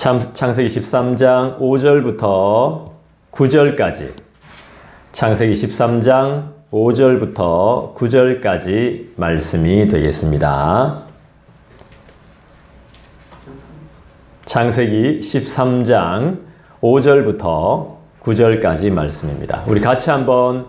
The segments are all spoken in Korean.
창세기 13장 5절부터 9절까지 창세기 13장 5절부터 9절까지 말씀이 되겠습니다. 창세기 13장 5절부터 9절까지 말씀입니다. 우리 같이 한번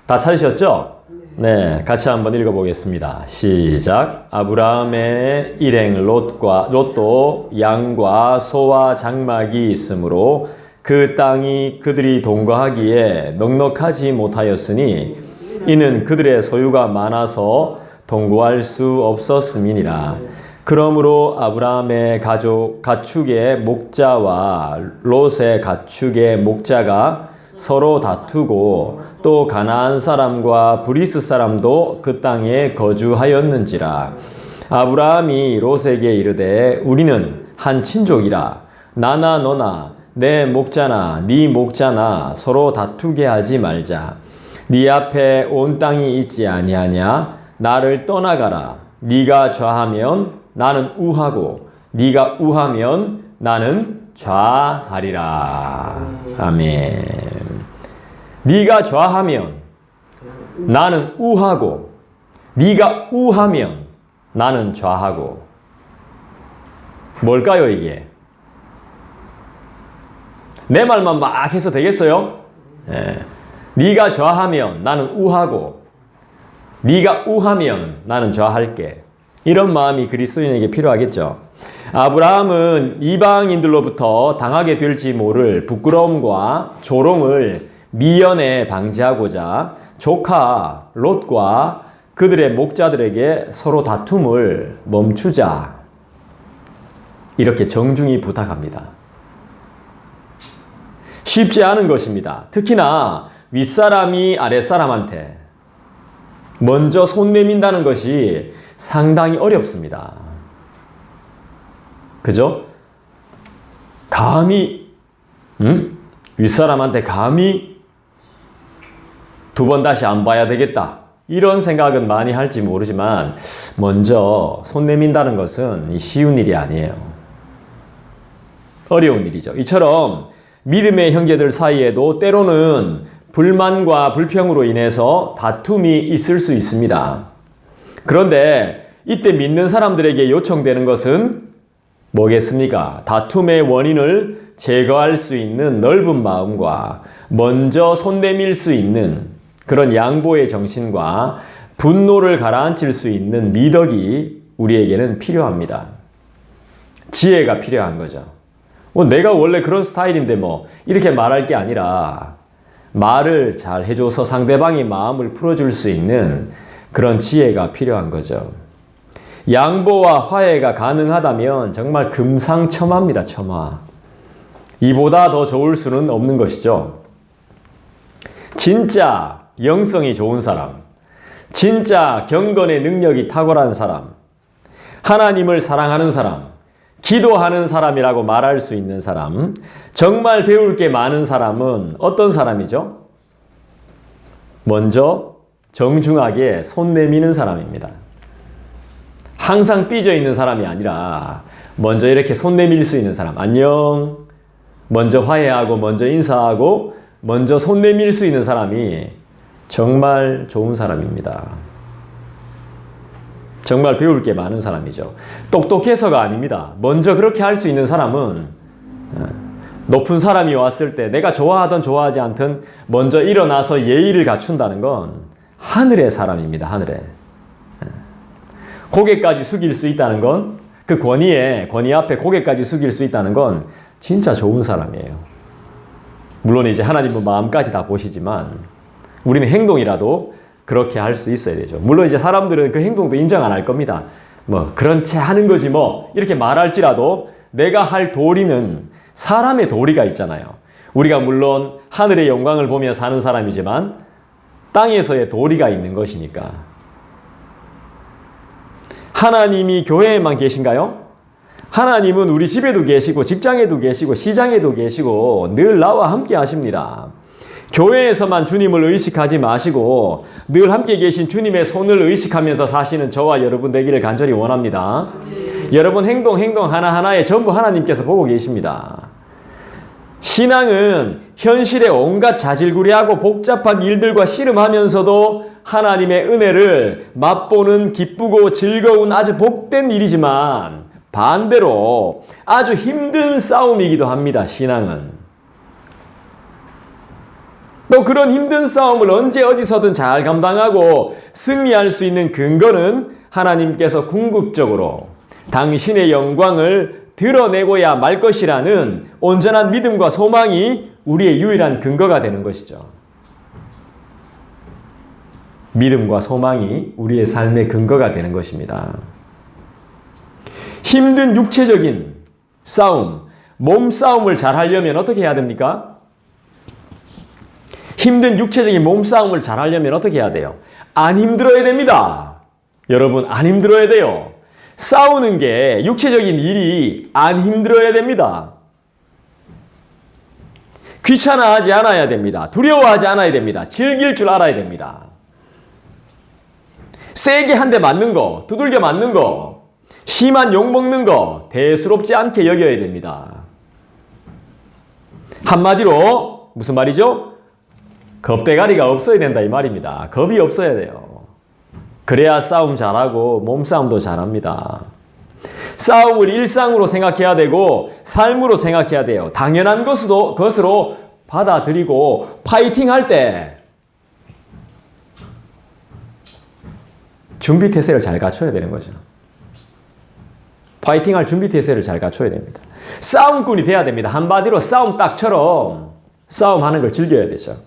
다 찾으셨죠? 네, 같이 한번 읽어보겠습니다. 시작. 아브라함의 일행 롯도 양과 소와 장막이 있으므로 그 땅이 그들이 동거하기에 넉넉하지 못하였으니 이는 그들의 소유가 많아서 동거할 수 없었음이니라. 그러므로 아브라함의 가축의 목자와 롯의 가축의 목자가 서로 다투고 또 가나안 사람과 브리스 사람도 그 땅에 거주하였는지라. 아브라함이 롯에게 이르되 우리는 한 친족이라. 나나 너나 내 목자나 네 목자나 서로 다투게 하지 말자. 네 앞에 온 땅이 있지 아니하냐? 나를 떠나가라. 네가 좌하면 나는 우하고 네가 우하면 나는 좌하리라. 아멘. 네가 좌하면 나는 우하고 네가 우하면 나는 좌하고. 뭘까요 이게? 내 말만 막 해서 되겠어요? 네. 네가 좌하면 나는 우하고 네가 우하면 나는 좌할게. 이런 마음이 그리스도인에게 필요하겠죠. 아브라함은 이방인들로부터 당하게 될지 모를 부끄러움과 조롱을 미연에 방지하고자 조카 롯과 그들의 목자들에게 서로 다툼을 멈추자 이렇게 정중히 부탁합니다. 쉽지 않은 것입니다. 특히나 윗사람이 아랫사람한테 먼저 손 내민다는 것이 상당히 어렵습니다. 그죠? 감히 윗사람한테 감히 두 번 다시 안 봐야 되겠다 이런 생각은 많이 할지 모르지만 먼저 손 내민다는 것은 쉬운 일이 아니에요. 어려운 일이죠. 이처럼 믿음의 형제들 사이에도 때로는 불만과 불평으로 인해서 다툼이 있을 수 있습니다. 그런데 이때 믿는 사람들에게 요청되는 것은 뭐겠습니까? 다툼의 원인을 제거할 수 있는 넓은 마음과 먼저 손 내밀 수 있는 그런 양보의 정신과 분노를 가라앉힐 수 있는 미덕이 우리에게는 필요합니다. 지혜가 필요한 거죠. 내가 원래 그런 스타일인데 이렇게 말할 게 아니라 말을 잘 해줘서 상대방의 마음을 풀어줄 수 있는 그런 지혜가 필요한 거죠. 양보와 화해가 가능하다면 정말 금상첨화입니다. 첨화. 이보다 더 좋을 수는 없는 것이죠. 진짜 영성이 좋은 사람, 진짜 경건의 능력이 탁월한 사람, 하나님을 사랑하는 사람, 기도하는 사람이라고 말할 수 있는 사람, 정말 배울 게 많은 사람은 어떤 사람이죠? 먼저 정중하게 손 내미는 사람입니다. 항상 삐져 있는 사람이 아니라 먼저 이렇게 손 내밀 수 있는 사람. 안녕. 먼저 화해하고 먼저 인사하고 먼저 손 내밀 수 있는 사람이 정말 좋은 사람입니다. 정말 배울 게 많은 사람이죠. 똑똑해서가 아닙니다. 먼저 그렇게 할 수 있는 사람은 높은 사람이 왔을 때 내가 좋아하든 좋아하지 않든 먼저 일어나서 예의를 갖춘다는 건 하늘의 사람입니다. 하늘에. 고개까지 숙일 수 있다는 건 그 권위 앞에 고개까지 숙일 수 있다는 건 진짜 좋은 사람이에요. 물론 이제 하나님은 마음까지 다 보시지만 우리는 행동이라도 그렇게 할 수 있어야 되죠. 물론 이제 사람들은 그 행동도 인정 안 할 겁니다. 그런 채 하는 거지 이렇게 말할지라도 내가 할 도리는 사람의 도리가 있잖아요. 우리가 물론 하늘의 영광을 보며 사는 사람이지만 땅에서의 도리가 있는 것이니까. 하나님이 교회에만 계신가요? 하나님은 우리 집에도 계시고 직장에도 계시고 시장에도 계시고 늘 나와 함께 하십니다. 교회에서만 주님을 의식하지 마시고 늘 함께 계신 주님의 손을 의식하면서 사시는 저와 여러분 되기를 간절히 원합니다. 여러분 행동 하나하나에 전부 하나님께서 보고 계십니다. 신앙은 현실의 온갖 자질구레하고 복잡한 일들과 씨름하면서도 하나님의 은혜를 맛보는 기쁘고 즐거운 아주 복된 일이지만 반대로 아주 힘든 싸움이기도 합니다. 신앙은. 또 그런 힘든 싸움을 언제 어디서든 잘 감당하고 승리할 수 있는 근거는 하나님께서 궁극적으로 당신의 영광을 드러내고야 말 것이라는 온전한 믿음과 소망이 우리의 유일한 근거가 되는 것이죠. 믿음과 소망이 우리의 삶의 근거가 되는 것입니다. 힘든 육체적인 싸움, 몸싸움을 잘 하려면 어떻게 해야 됩니까? 힘든 육체적인 몸싸움을 잘 하려면 어떻게 해야 돼요? 안 힘들어야 됩니다. 여러분, 안 힘들어야 돼요. 싸우는 게 육체적인 일이 안 힘들어야 됩니다. 귀찮아하지 않아야 됩니다. 두려워하지 않아야 됩니다. 즐길 줄 알아야 됩니다. 세게 한 대 맞는 거, 두들겨 맞는 거, 심한 욕먹는 거 대수롭지 않게 여겨야 됩니다. 한마디로 무슨 말이죠? 겁대가리가 없어야 된다 이 말입니다. 겁이 없어야 돼요. 그래야 싸움 잘하고 몸싸움도 잘합니다. 싸움을 일상으로 생각해야 되고 삶으로 생각해야 돼요. 당연한 것으로 받아들이고 파이팅할 때 준비태세를 잘 갖춰야 되는 거죠. 파이팅할 준비태세를 잘 갖춰야 됩니다. 싸움꾼이 돼야 됩니다. 한마디로 싸움딱처럼 싸움하는 걸 즐겨야 되죠.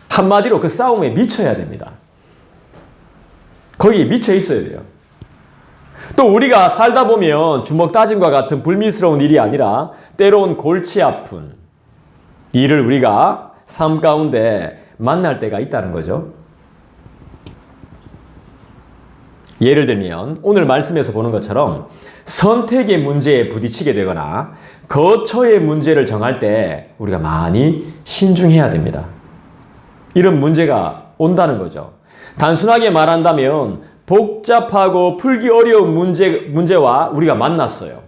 한마디로 그 싸움에 미쳐야 됩니다. 거기에 미쳐 있어야 돼요. 또 우리가 살다 보면 주먹 다짐과 같은 불미스러운 일이 아니라 때로는 골치 아픈 일을 우리가 삶 가운데 만날 때가 있다는 거죠. 예를 들면 오늘 말씀에서 보는 것처럼 선택의 문제에 부딪히게 되거나 거처의 문제를 정할 때 우리가 많이 신중해야 됩니다. 이런 문제가 온다는 거죠. 단순하게 말한다면 복잡하고 풀기 어려운 문제와 우리가 만났어요.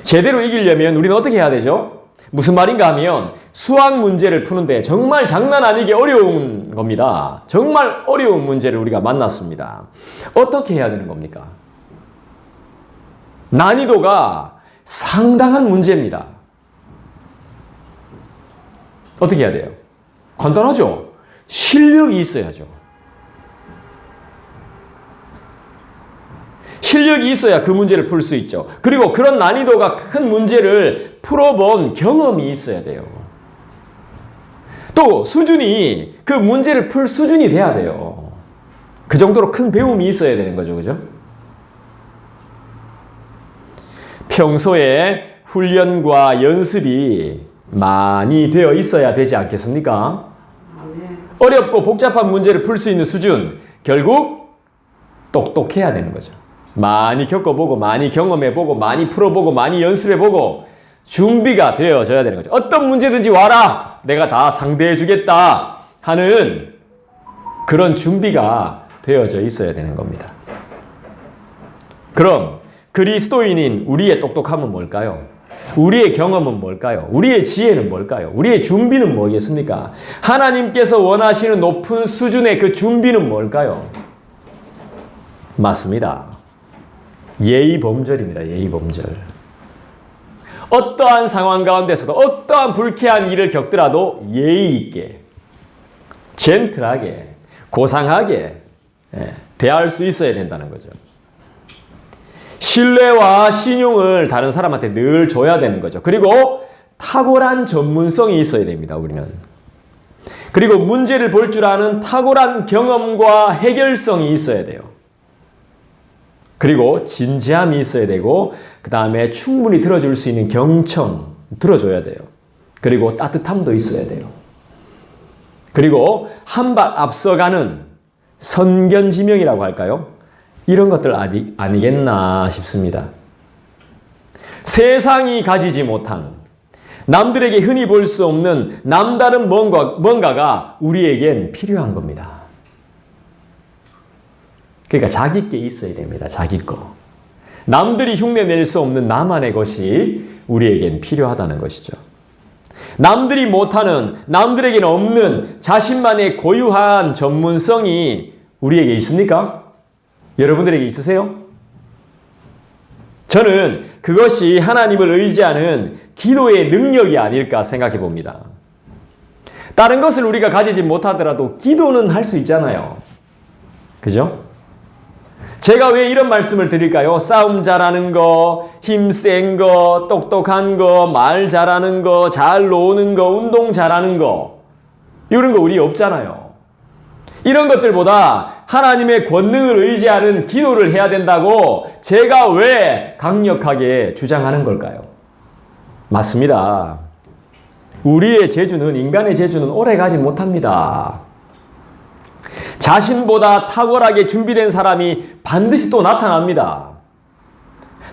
제대로 이기려면 우리는 어떻게 해야 되죠? 무슨 말인가 하면 수학 문제를 푸는데 정말 장난 아니게 어려운 겁니다. 정말 어려운 문제를 우리가 만났습니다. 어떻게 해야 되는 겁니까? 난이도가 상당한 문제입니다. 어떻게 해야 돼요? 간단하죠? 실력이 있어야죠. 실력이 있어야 그 문제를 풀 수 있죠. 그리고 그런 난이도가 큰 문제를 풀어본 경험이 있어야 돼요. 또 수준이 그 문제를 풀 수준이 돼야 돼요. 그 정도로 큰 배움이 있어야 되는 거죠. 그죠? 평소에 훈련과 연습이 많이 되어 있어야 되지 않겠습니까? 어렵고 복잡한 문제를 풀 수 있는 수준, 결국 똑똑해야 되는 거죠. 많이 겪어보고 많이 경험해보고 많이 풀어보고 많이 연습해보고 준비가 되어져야 되는 거죠. 어떤 문제든지 와라! 내가 다 상대해주겠다 하는 그런 준비가 되어져 있어야 되는 겁니다. 그럼 그리스도인인 우리의 똑똑함은 뭘까요? 우리의 경험은 뭘까요? 우리의 지혜는 뭘까요? 우리의 준비는 뭐겠습니까? 하나님께서 원하시는 높은 수준의 그 준비는 뭘까요? 맞습니다. 예의범절입니다. 예의범절. 어떠한 상황 가운데서도 어떠한 불쾌한 일을 겪더라도 예의 있게, 젠틀하게, 고상하게 대할 수 있어야 된다는 거죠. 신뢰와 신용을 다른 사람한테 늘 줘야 되는 거죠. 그리고 탁월한 전문성이 있어야 됩니다. 우리는. 그리고 문제를 볼 줄 아는 탁월한 경험과 해결성이 있어야 돼요. 그리고 진지함이 있어야 되고 그 다음에 충분히 들어줄 수 있는 경청 들어줘야 돼요. 그리고 따뜻함도 있어야 돼요. 그리고 한 발 앞서가는 선견지명이라고 할까요? 이런 것들 아니겠나 싶습니다. 세상이 가지지 못한 남들에게 흔히 볼 수 없는 남다른 뭔가가 우리에겐 필요한 겁니다. 그러니까 자기 게 있어야 됩니다. 자기 거. 남들이 흉내낼 수 없는 나만의 것이 우리에겐 필요하다는 것이죠. 남들이 못하는, 남들에게는 없는 자신만의 고유한 전문성이 우리에게 있습니까? 여러분들에게 있으세요? 저는 그것이 하나님을 의지하는 기도의 능력이 아닐까 생각해 봅니다. 다른 것을 우리가 가지지 못하더라도 기도는 할 수 있잖아요. 그죠? 제가 왜 이런 말씀을 드릴까요? 싸움 잘하는 거, 힘센 거, 똑똑한 거, 말 잘하는 거, 잘 노는 거, 운동 잘하는 거, 이런 거 우리 없잖아요. 이런 것들보다 하나님의 권능을 의지하는 기도를 해야 된다고 제가 왜 강력하게 주장하는 걸까요? 맞습니다. 우리의 재주는, 인간의 재주는 오래가지 못합니다. 자신보다 탁월하게 준비된 사람이 반드시 또 나타납니다.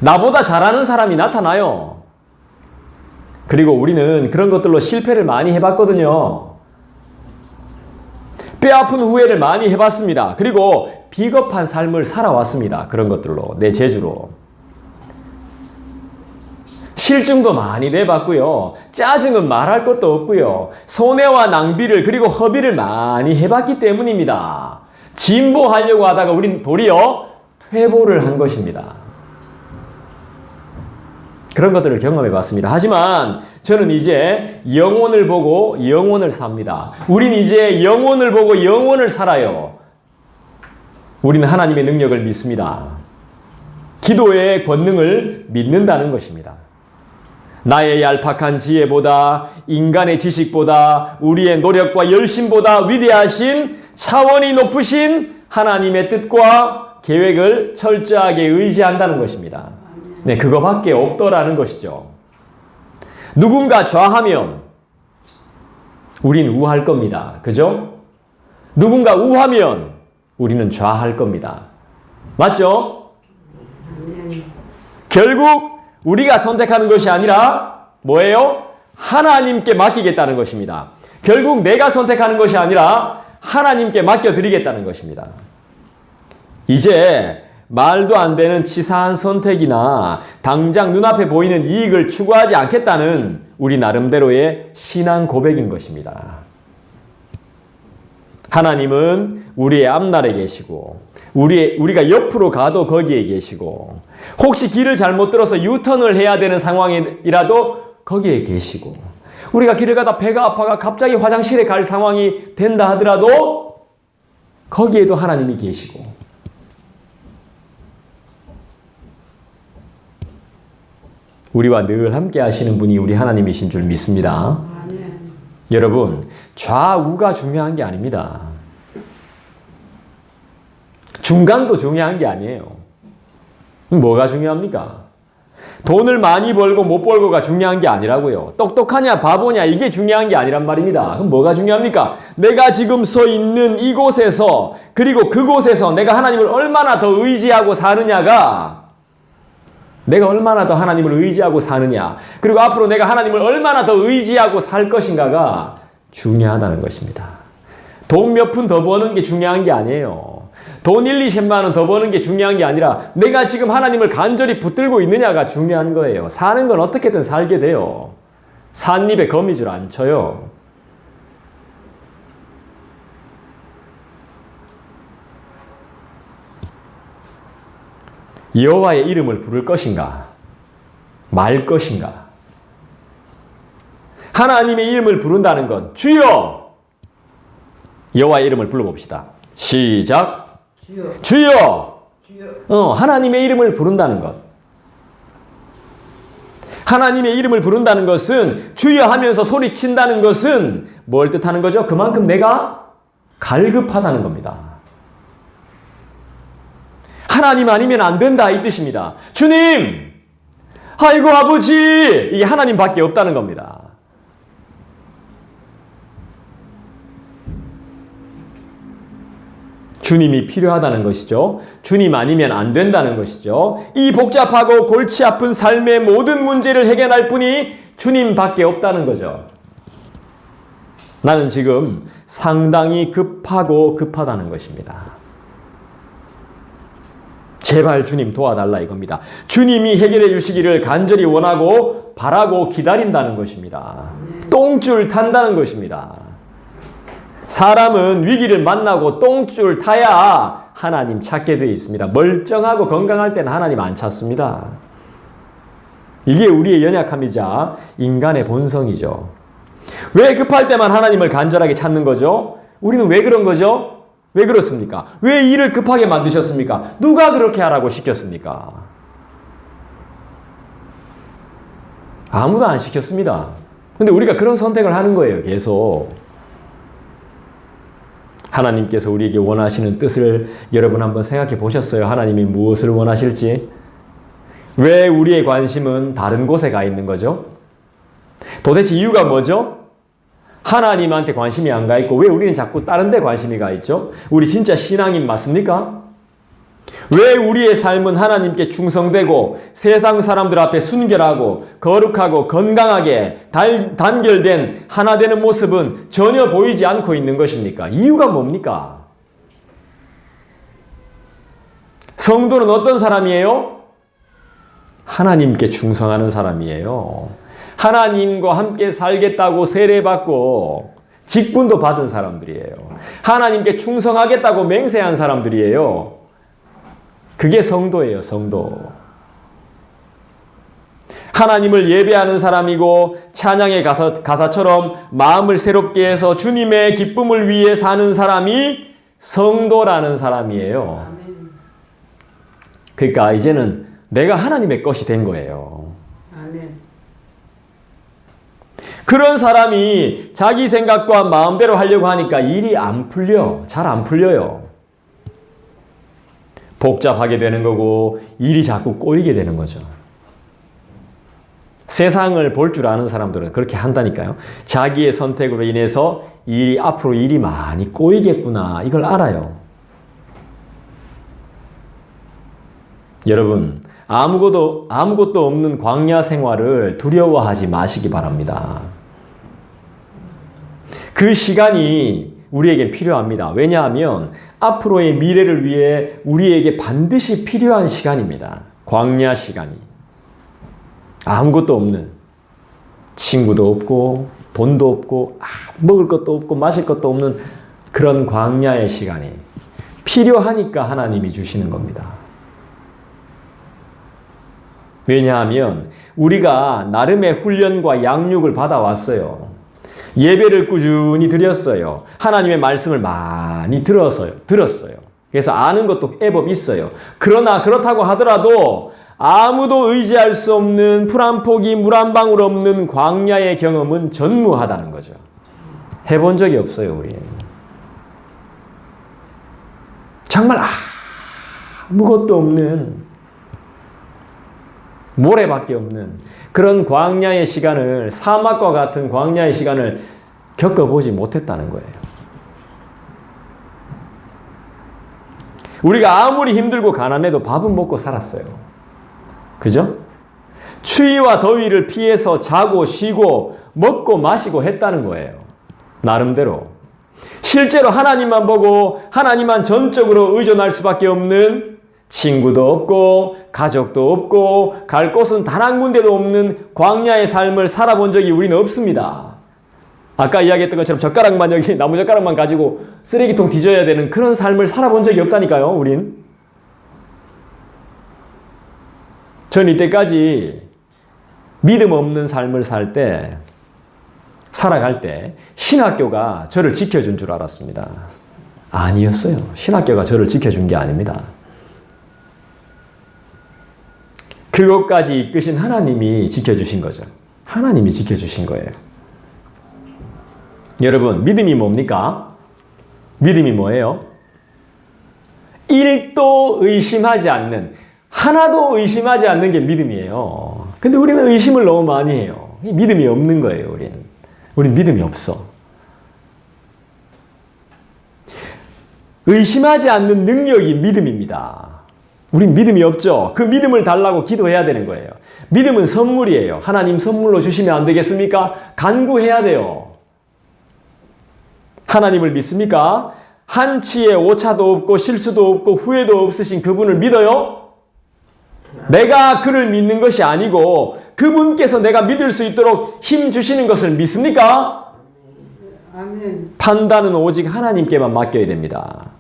나보다 잘하는 사람이 나타나요. 그리고 우리는 그런 것들로 실패를 많이 해봤거든요. 뼈아픈 후회를 많이 해봤습니다. 그리고 비겁한 삶을 살아왔습니다. 그런 것들로, 내 재주로. 실증도 많이 내봤고요. 짜증은 말할 것도 없고요. 손해와 낭비를 그리고 허비를 많이 해봤기 때문입니다. 진보하려고 하다가 우린 도리어 퇴보를 한 것입니다. 그런 것들을 경험해 봤습니다. 하지만 저는 이제 영혼을 보고 영혼을 삽니다. 우린 이제 영혼을 보고 영혼을 살아요. 우리는 하나님의 능력을 믿습니다. 기도의 권능을 믿는다는 것입니다. 나의 얄팍한 지혜보다, 인간의 지식보다, 우리의 노력과 열심보다 위대하신 차원이 높으신 하나님의 뜻과 계획을 철저하게 의지한다는 것입니다. 네, 그거밖에 없더라는 것이죠. 누군가 좌하면 우린 우할 겁니다. 그죠? 누군가 우하면 우리는 좌할 겁니다. 맞죠? 결국 우리가 선택하는 것이 아니라 뭐예요? 하나님께 맡기겠다는 것입니다. 결국 내가 선택하는 것이 아니라 하나님께 맡겨드리겠다는 것입니다. 이제 말도 안 되는 치사한 선택이나 당장 눈앞에 보이는 이익을 추구하지 않겠다는 우리 나름대로의 신앙 고백인 것입니다. 하나님은 우리의 앞날에 계시고 우리가 옆으로 가도 거기에 계시고 혹시 길을 잘못 들어서 유턴을 해야 되는 상황이라도 거기에 계시고 우리가 길을 가다 배가 아파가 갑자기 화장실에 갈 상황이 된다 하더라도 거기에도 하나님이 계시고 우리와 늘 함께 하시는 분이 우리 하나님이신 줄 믿습니다. 여러분, 좌우가 중요한 게 아닙니다. 중간도 중요한 게 아니에요. 뭐가 중요합니까? 돈을 많이 벌고 못 벌고가 중요한 게 아니라고요. 똑똑하냐 바보냐 이게 중요한 게 아니란 말입니다. 그럼 뭐가 중요합니까? 내가 지금 서 있는 이곳에서 그리고 그곳에서 내가 하나님을 얼마나 더 의지하고 사느냐가 내가 얼마나 더 하나님을 의지하고 사느냐 그리고 앞으로 내가 하나님을 얼마나 더 의지하고 살 것인가가 중요하다는 것입니다. 돈 몇 푼 더 버는 게 중요한 게 아니에요. 돈 1, 20만 원 더 버는 게 중요한 게 아니라 내가 지금 하나님을 간절히 붙들고 있느냐가 중요한 거예요. 사는 건 어떻게든 살게 돼요. 삿입에 거미줄 안 쳐요. 여호와의 이름을 부를 것인가? 말 것인가? 하나님의 이름을 부른다는 건 주여! 여호와의 이름을 불러봅시다. 시작! 주여! 주여! 하나님의 이름을 부른다는 것. 하나님의 이름을 부른다는 것은 주여 하면서 소리친다는 것은 뭘 뜻하는 거죠? 그만큼 내가 갈급하다는 겁니다. 하나님 아니면 안 된다 이 뜻입니다. 주님! 아이고 아버지! 이게 하나님밖에 없다는 겁니다. 주님이 필요하다는 것이죠. 주님 아니면 안 된다는 것이죠. 이 복잡하고 골치 아픈 삶의 모든 문제를 해결할 분이 주님밖에 없다는 거죠. 나는 지금 상당히 급하다는 것입니다. 제발 주님 도와달라 이겁니다. 주님이 해결해 주시기를 간절히 원하고 바라고 기다린다는 것입니다. 똥줄 탄다는 것입니다. 사람은 위기를 만나고 똥줄 타야 하나님 찾게 되어 있습니다. 멀쩡하고 건강할 때는 하나님 안 찾습니다. 이게 우리의 연약함이자 인간의 본성이죠. 왜 급할 때만 하나님을 간절하게 찾는 거죠? 우리는 왜 그런 거죠? 왜 그렇습니까? 왜 일을 급하게 만드셨습니까? 누가 그렇게 하라고 시켰습니까? 아무도 안 시켰습니다. 근데 우리가 그런 선택을 하는 거예요, 계속. 하나님께서 우리에게 원하시는 뜻을 여러분 한번 생각해 보셨어요? 하나님이 무엇을 원하실지? 왜 우리의 관심은 다른 곳에 가 있는 거죠? 도대체 이유가 뭐죠? 하나님한테 관심이 안 가 있고 왜 우리는 자꾸 다른 데 관심이 가 있죠? 우리 진짜 신앙인 맞습니까? 왜 우리의 삶은 하나님께 충성되고 세상 사람들 앞에 순결하고 거룩하고 건강하게 단결된 하나 되는 모습은 전혀 보이지 않고 있는 것입니까? 이유가 뭡니까? 성도는 어떤 사람이에요? 하나님께 충성하는 사람이에요. 하나님과 함께 살겠다고 세례받고 직분도 받은 사람들이에요. 하나님께 충성하겠다고 맹세한 사람들이에요. 그게 성도예요, 성도. 하나님을 예배하는 사람이고 찬양의 가사처럼 마음을 새롭게 해서 주님의 기쁨을 위해 사는 사람이 성도라는 사람이에요. 그러니까 이제는 내가 하나님의 것이 된 거예요. 그런 사람이 자기 생각과 마음대로 하려고 하니까 일이 안 풀려. 잘 안 풀려요. 복잡하게 되는 거고 일이 자꾸 꼬이게 되는 거죠. 세상을 볼 줄 아는 사람들은 그렇게 한다니까요. 자기의 선택으로 인해서 앞으로 일이 많이 꼬이겠구나. 이걸 알아요. 여러분, 아무것도 없는 광야 생활을 두려워하지 마시기 바랍니다. 그 시간이 우리에게 필요합니다. 왜냐하면 앞으로의 미래를 위해 우리에게 반드시 필요한 시간입니다. 광야 시간이. 아무것도 없는, 친구도 없고 돈도 없고 먹을 것도 없고 마실 것도 없는 그런 광야의 시간이 필요하니까 하나님이 주시는 겁니다. 왜냐하면 우리가 나름의 훈련과 양육을 받아왔어요. 예배를 꾸준히 드렸어요. 하나님의 말씀을 많이 들었어요. 그래서 아는 것도 애법 있어요. 그러나 그렇다고 하더라도 아무도 의지할 수 없는 풀 한 포기 물 한 방울 없는 광야의 경험은 전무하다는 거죠. 해본 적이 없어요, 우리. 정말 아무것도 없는, 모래밖에 없는 그런 광야의 시간을, 사막과 같은 광야의 시간을 겪어보지 못했다는 거예요. 우리가 아무리 힘들고 가난해도 밥은 먹고 살았어요. 그죠? 추위와 더위를 피해서 자고 쉬고 먹고 마시고 했다는 거예요. 나름대로. 실제로 하나님만 보고 하나님만 전적으로 의존할 수밖에 없는, 친구도 없고 가족도 없고 갈 곳은 단 한 군데도 없는 광야의 삶을 살아본 적이 우리는 없습니다. 아까 이야기했던 것처럼 젓가락만, 여기 나무젓가락만 가지고 쓰레기통 뒤져야 되는 그런 삶을 살아본 적이 없다니까요, 우린. 전 이때까지 믿음 없는 삶을 살아갈 때 신학교가 저를 지켜준 줄 알았습니다. 아니었어요. 신학교가 저를 지켜준 게 아닙니다. 그것까지 이끄신 하나님이 지켜주신 거죠. 하나님이 지켜주신 거예요. 여러분, 믿음이 뭡니까? 믿음이 뭐예요? 1도 의심하지 않는, 하나도 의심하지 않는 게 믿음이에요. 근데 우리는 의심을 너무 많이 해요. 믿음이 없는 거예요, 우린 믿음이 없어. 의심하지 않는 능력이 믿음입니다. 우린 믿음이 없죠. 그 믿음을 달라고 기도해야 되는 거예요. 믿음은 선물이에요. 하나님 선물로 주시면 안 되겠습니까? 간구해야 돼요. 하나님을 믿습니까? 한치의 오차도 없고 실수도 없고 후회도 없으신 그분을 믿어요? 내가 그를 믿는 것이 아니고 그분께서 내가 믿을 수 있도록 힘 주시는 것을 믿습니까? 아멘. 판단은 오직 하나님께만 맡겨야 됩니다.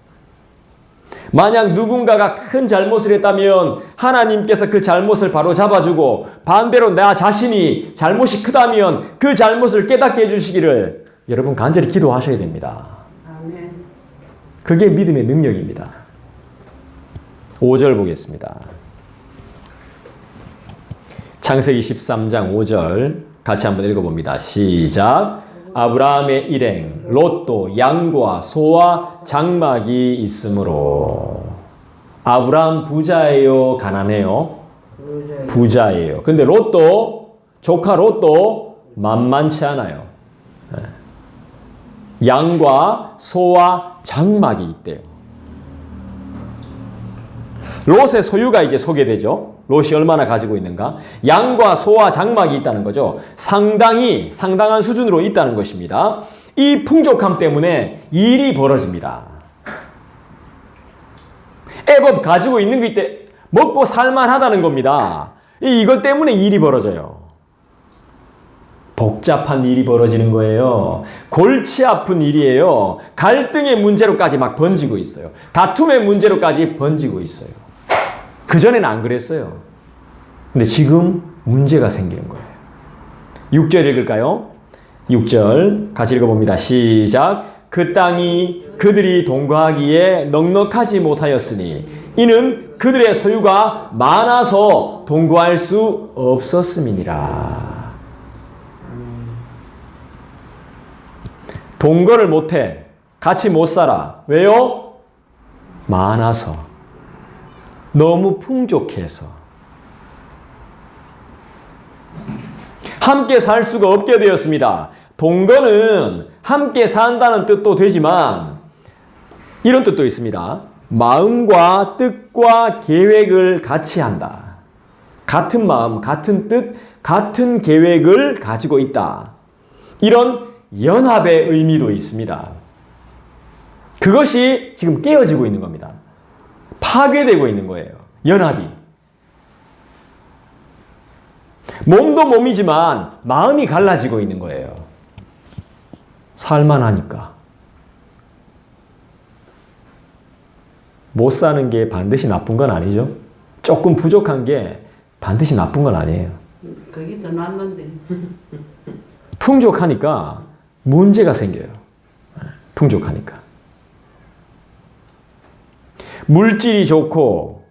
만약 누군가가 큰 잘못을 했다면 하나님께서 그 잘못을 바로 잡아주고, 반대로 나 자신이 잘못이 크다면 그 잘못을 깨닫게 해주시기를 여러분 간절히 기도하셔야 됩니다. 아멘. 그게 믿음의 능력입니다. 5절 보겠습니다. 창세기 13장 5절 같이 한번 읽어봅니다. 시작. 아브라함의 일행 롯도 양과 소와 장막이 있으므로. 아브라함 부자예요, 가난해요? 부자예요. 근데 롯도, 조카 롯도 만만치 않아요. 양과 소와 장막이 있대요. 롯의 소유가 이제 소개되죠. 롯이 얼마나 가지고 있는가? 양과 소와 장막이 있다는 거죠. 상당한 수준으로 있다는 것입니다. 이 풍족함 때문에 일이 벌어집니다. 애법 가지고 있는 게 있대 먹고 살만하다는 겁니다. 이것 때문에 일이 벌어져요. 복잡한 일이 벌어지는 거예요. 골치 아픈 일이에요. 갈등의 문제로까지 막 번지고 있어요. 다툼의 문제로까지 번지고 있어요. 그전에는 안 그랬어요. 근데 지금 문제가 생기는 거예요. 6절 읽을까요? 6절 같이 읽어봅니다. 시작. 그 땅이 그들이 동거하기에 넉넉하지 못하였으니 이는 그들의 소유가 많아서 동거할 수 없었음이니라. 동거를 못해. 같이 못 살아. 왜요? 많아서. 너무 풍족해서. 함께 살 수가 없게 되었습니다. 동거는 함께 산다는 뜻도 되지만 이런 뜻도 있습니다. 마음과 뜻과 계획을 같이 한다. 같은 마음, 같은 뜻, 같은 계획을 가지고 있다. 이런 연합의 의미도 있습니다. 그것이 지금 깨어지고 있는 겁니다. 파괴되고 있는 거예요. 연합이. 몸도 몸이지만 마음이 갈라지고 있는 거예요. 살만하니까. 못 사는 게 반드시 나쁜 건 아니죠. 조금 부족한 게 반드시 나쁜 건 아니에요. 그게 더 낫는데. 풍족하니까 문제가 생겨요. 풍족하니까. 물질이 좋고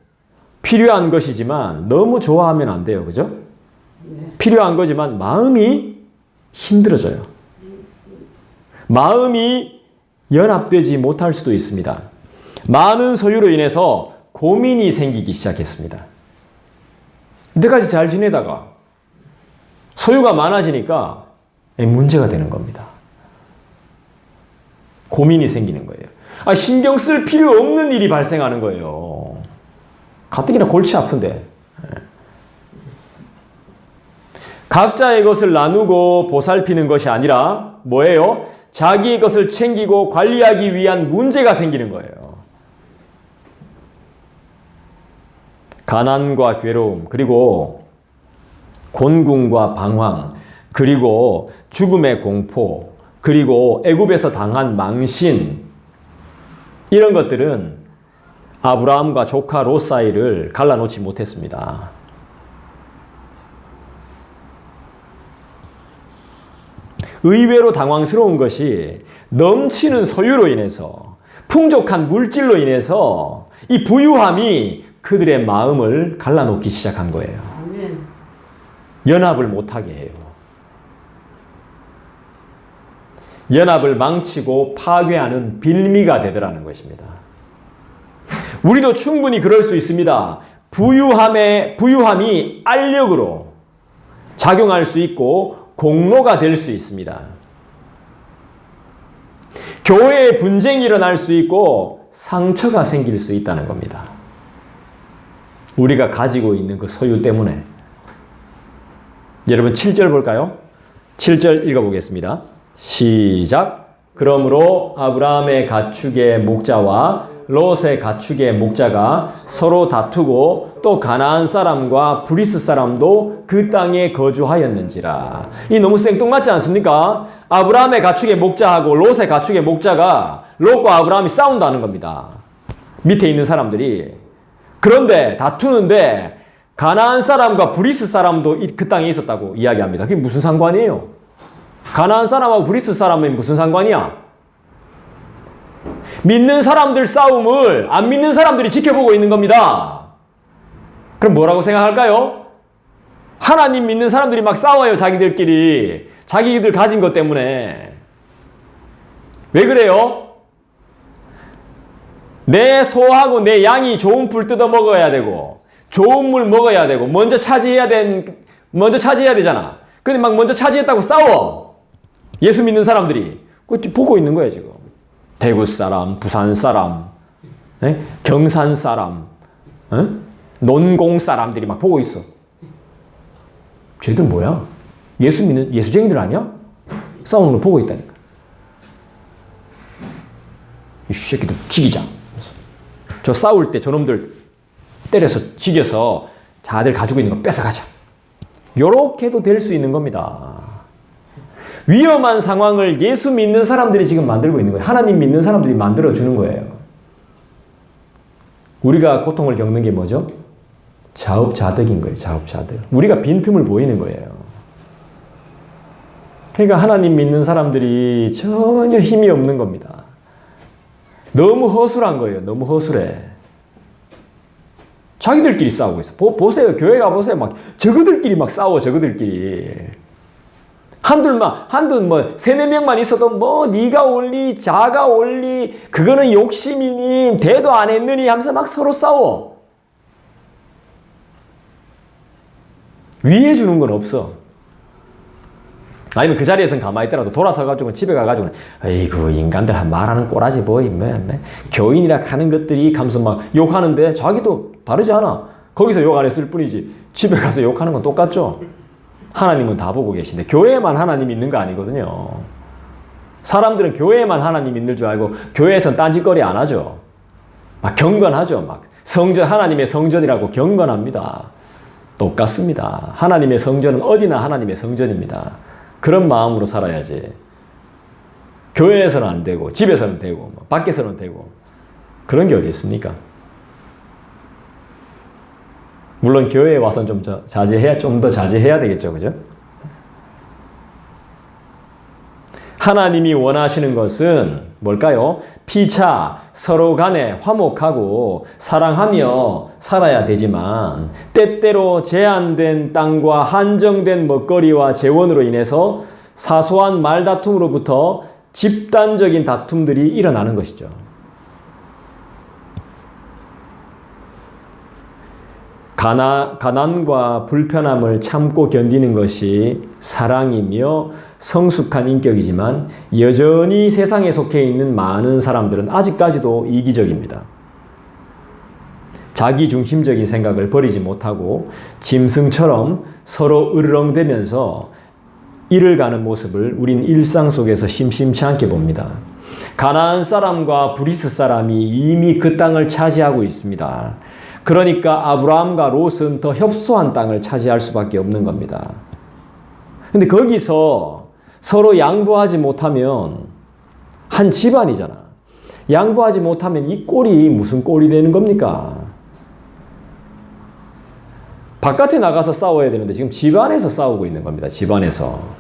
필요한 것이지만 너무 좋아하면 안 돼요. 그죠? 네. 필요한 거지만 마음이 힘들어져요. 마음이 연합되지 못할 수도 있습니다. 많은 소유로 인해서 고민이 생기기 시작했습니다. 이때까지 잘 지내다가 소유가 많아지니까 문제가 되는 겁니다. 고민이 생기는 거예요. 신경 쓸 필요 없는 일이 발생하는 거예요. 가뜩이나 골치 아픈데. 각자의 것을 나누고 보살피는 것이 아니라 뭐예요? 자기의 것을 챙기고 관리하기 위한 문제가 생기는 거예요. 가난과 괴로움, 그리고 곤궁과 방황, 그리고 죽음의 공포, 그리고 애굽에서 당한 망신, 이런 것들은 아브라함과 조카 롯 사이를 갈라놓지 못했습니다. 의외로 당황스러운 것이 넘치는 소유로 인해서, 풍족한 물질로 인해서 이 부유함이 그들의 마음을 갈라놓기 시작한 거예요. 아멘. 연합을 못하게 해요. 연합을 망치고 파괴하는 빌미가 되더라는 것입니다. 우리도 충분히 그럴 수 있습니다. 부유함이 알력으로 작용할 수 있고 공로가 될 수 있습니다. 교회에 분쟁이 일어날 수 있고 상처가 생길 수 있다는 겁니다. 우리가 가지고 있는 그 소유 때문에. 여러분 7절 볼까요? 7절 읽어보겠습니다. 시작. 그러므로 아브라함의 가축의 목자와 롯의 가축의 목자가 서로 다투고 또 가나안 사람과 브리스 사람도 그 땅에 거주하였는지라. 이 너무 생뚱맞지 않습니까? 아브라함의 가축의 목자하고 롯의 가축의 목자가 롯과 아브라함이 싸운다는 겁니다. 밑에 있는 사람들이. 그런데 다투는데 가나안 사람과 브리스 사람도 그 땅에 있었다고 이야기합니다. 그게 무슨 상관이에요? 가나안 사람하고 브리스 사람은 무슨 상관이야? 믿는 사람들 싸움을 안 믿는 사람들이 지켜보고 있는 겁니다. 그럼 뭐라고 생각할까요? 하나님 믿는 사람들이 막 싸워요. 자기들끼리. 자기들 가진 것 때문에. 왜 그래요? 내 소하고 내 양이 좋은 풀 뜯어 먹어야 되고 좋은 물 먹어야 되고 먼저 차지해야 되잖아. 근데 막 먼저 차지했다고 싸워. 예수 믿는 사람들이. 그거 보고 있는 거예요, 지금. 대구 사람, 부산 사람, 경산 사람, 논공 사람들이 막 보고 있어. 쟤들 뭐야? 예수 믿는 예수쟁이들 아니야? 싸우는 걸 보고 있다니까. 이 새끼들 죽이자. 저 싸울 때 저놈들 때려서 죽여서 자들 가지고 있는 거 뺏어가자. 요렇게도 될 수 있는 겁니다. 위험한 상황을 예수 믿는 사람들이 지금 만들고 있는 거예요. 하나님 믿는 사람들이 만들어주는 거예요. 우리가 고통을 겪는 게 뭐죠? 자업자득인 거예요. 자업자득. 우리가 빈틈을 보이는 거예요. 그러니까 하나님 믿는 사람들이 전혀 힘이 없는 겁니다. 너무 허술한 거예요. 너무 허술해. 자기들끼리 싸우고 있어. 보세요. 교회 가보세요. 막 저그들끼리 막 싸워. 저그들끼리. 한둘 세네 명만 있어도 네가 옳니 자가 옳니 그거는 욕심이니 대도 안 했느니 하면서 막 서로 싸워. 위해 주는 건 없어. 아니면 그 자리에선 가만히 있더라도 돌아서가지고 집에 가가지고 아이고 인간들 말하는 꼬라지 교인이라 하는 것들이 하면서 막 욕하는데 자기도 다르지 않아. 거기서 욕 안 했을 뿐이지 집에 가서 욕하는 건 똑같죠. 하나님은 다 보고 계신데 교회에만 하나님 있는 거 아니거든요. 사람들은 교회에만 하나님 있는 줄 알고 교회에선 딴짓거리 안 하죠. 막 경건하죠. 막 성전 하나님의 성전이라고 경건합니다. 똑같습니다. 하나님의 성전은 어디나 하나님의 성전입니다. 그런 마음으로 살아야지. 교회에서는 안 되고 집에서는 되고 밖에서는 되고 그런 게 어디 있습니까? 물론 교회에 와서는 좀 더 자제해야 되겠죠. 그죠? 하나님이 원하시는 것은 뭘까요? 피차 서로 간에 화목하고 사랑하며 살아야 되지만 때때로 제한된 땅과 한정된 먹거리와 재원으로 인해서 사소한 말다툼으로부터 집단적인 다툼들이 일어나는 것이죠. 가난과 불편함을 참고 견디는 것이 사랑이며 성숙한 인격이지만 여전히 세상에 속해 있는 많은 사람들은 아직까지도 이기적입니다. 자기중심적인 생각을 버리지 못하고 짐승처럼 서로 으르렁대면서 일을 가는 모습을 우린 일상 속에서 심심치 않게 봅니다. 가나안 사람과 브리스 사람이 이미 그 땅을 차지하고 있습니다. 그러니까 아브라함과 롯은 더 협소한 땅을 차지할 수밖에 없는 겁니다. 근데 거기서 서로 양보하지 못하면 한 집안이잖아. 양보하지 못하면 이 꼴이 무슨 꼴이 되는 겁니까? 바깥에 나가서 싸워야 되는데 지금 집안에서 싸우고 있는 겁니다. 집안에서.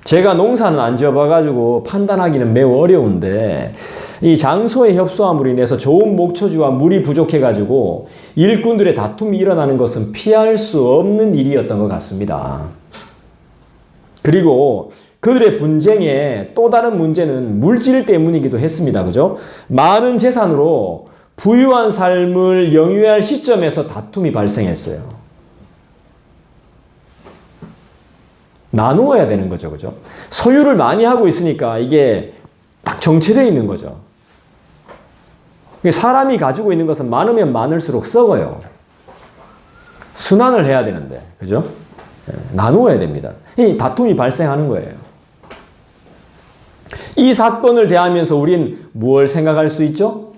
제가 농사는 안 지어봐가지고 판단하기는 매우 어려운데 이 장소의 협소함으로 인해서 좋은 목초지와 물이 부족해가지고 일꾼들의 다툼이 일어나는 것은 피할 수 없는 일이었던 것 같습니다. 그리고 그들의 분쟁의 또 다른 문제는 물질 때문이기도 했습니다. 그죠? 많은 재산으로 부유한 삶을 영위할 시점에서 다툼이 발생했어요. 나누어야 되는 거죠. 그죠? 소유를 많이 하고 있으니까 이게 딱 정체되어 있는 거죠. 사람이 가지고 있는 것은 많으면 많을수록 썩어요. 순환을 해야 되는데. 그죠? 나누어야 됩니다. 이 다툼이 발생하는 거예요. 이 사건을 대하면서 우린 무엇을 생각할 수 있죠?